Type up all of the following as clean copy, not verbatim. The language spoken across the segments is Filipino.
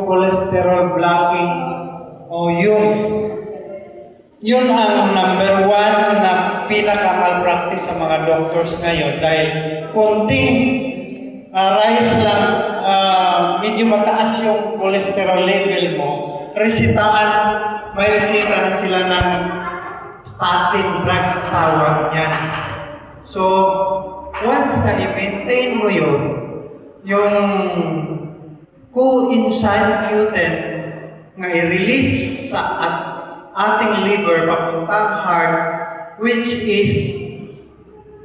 cholesterol blocking o yun ang number one na pinaka-malpractice sa mga doctors ngayon dahil konting rise lang, medyo mataas yung cholesterol level mo, may resita na sila ng statin drugs tawag niyan. So, once na i-maintain mo yung coenzyme Q10 nga i-release sa ating liver papunta heart, which is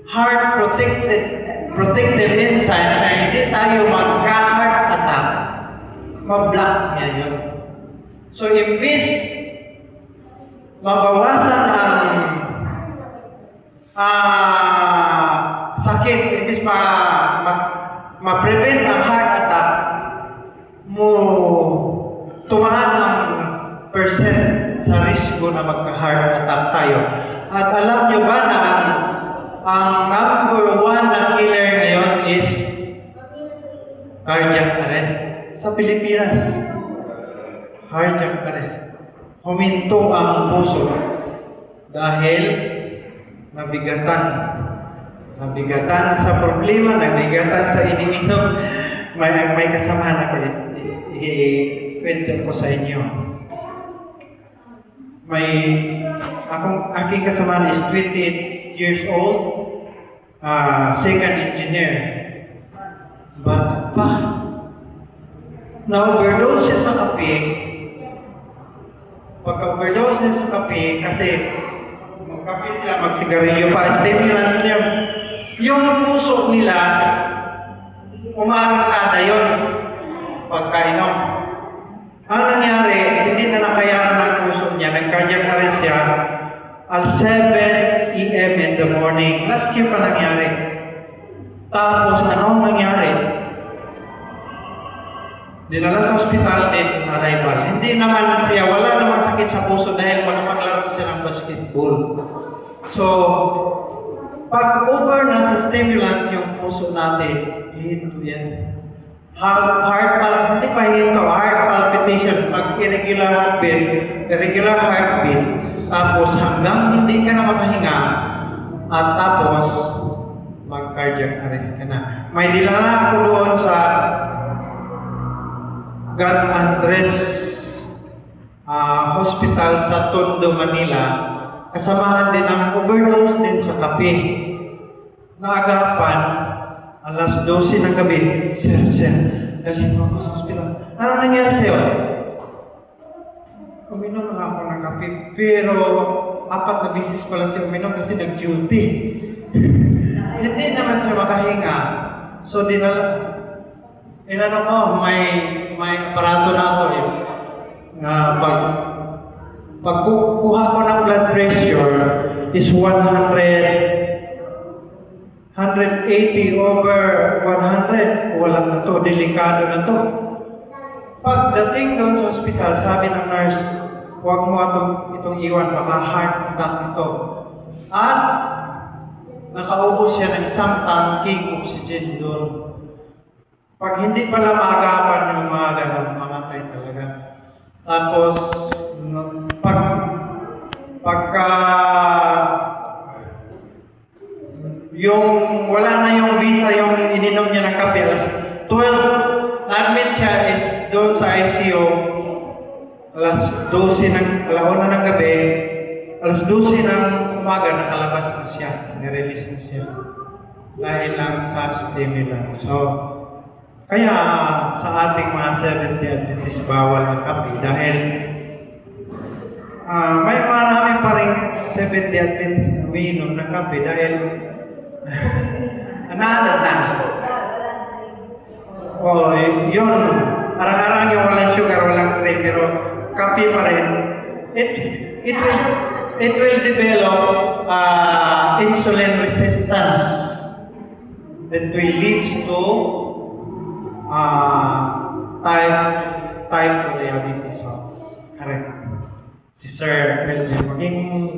heart protective enzyme, siya hindi tayo magka-heart attack, ma-block niya yun. So, imbis mabawasan ang sakit, imbis ma-prevent ang heart attack, tumaas ang percent sa risgo na magka-heart attack tayo. At alam nyo ba na ang number one na killer ngayon is cardiac arrest sa Pilipinas. Cardiac arrest. Huminto ang puso dahil nabigatan sa problema, nabigatan sa iniinom. May kasamahan ako, ikwento ko sa inyo. Aking kasamahan is 28 years old, second engineer. Bata pa. Na-overdose siya sa kape. Pagka-overdose niya sa kape, kasi magkape sila, magsigarilyo pa, stimulant niya. Yung puso nila, umarangkada yun pagkainom. Ang nangyari, hindi na nakayanan ng puso niya, nag-cardiac arrest siya at 7 a.m. in the morning. Last year pa nangyari. Tapos, anong nangyari? Dinala sa ospital din, arrival. Hindi naman siya, wala naman sakit sa puso dahil makapaglaro siya ng basketball. So, pag over na sa stimulant yung puso natin, hinto yan. Heart palpitation, pag irregular heartbeat, tapos hanggang hindi ka na makahinga, at tapos mag-cardiac arrest ka na. May dilala ako doon sa God Andres Hospital sa Tondo, Manila. Kasamahan din ang overdose din sa kape. Naagapan, alas 12 ng gabi, Sir, dalhin mo ako sa hospital. Ano nangyari sa'yo? Uminom na ako ng kape, pero 4 na bisis pala siya uminom kasi nag-duty. Hindi naman siya makahinga. So, inano ko, may aparato na ako eh. Pag kuha ko ng blood pressure is 180 over 100. Wala na to, delikado na to. Pagdating doon sa ospital, sabi ng nurse, huwag mo itong iwan, baka heart attack ito. At nakaubos siya ng isang tangking oxygen doon. Pag hindi pala maagapan yung mga ganun, mamatay talaga. Tapos, pagka yung wala na yung visa, yung ininom niya ng kape, alas 12, na-admit siya is doon sa ICU, alas 12 alauna ng gabi, alas 12 ng umaga, nakalabas na siya, nirelease na siya. Dahil lang sa stimulant. So, kaya sa ating mga Seventh Day Adventist bawal ang kape dahil may marami pa rin Seventh Day Adventist na umiinom ng kape dahil another na. Yun. Arang-arang yung walang sugar, walang cream, pero kape pa rin. It will develop insulin resistance that will lead to type 2 diabetes. So, correct. Si Sir Belgium, maging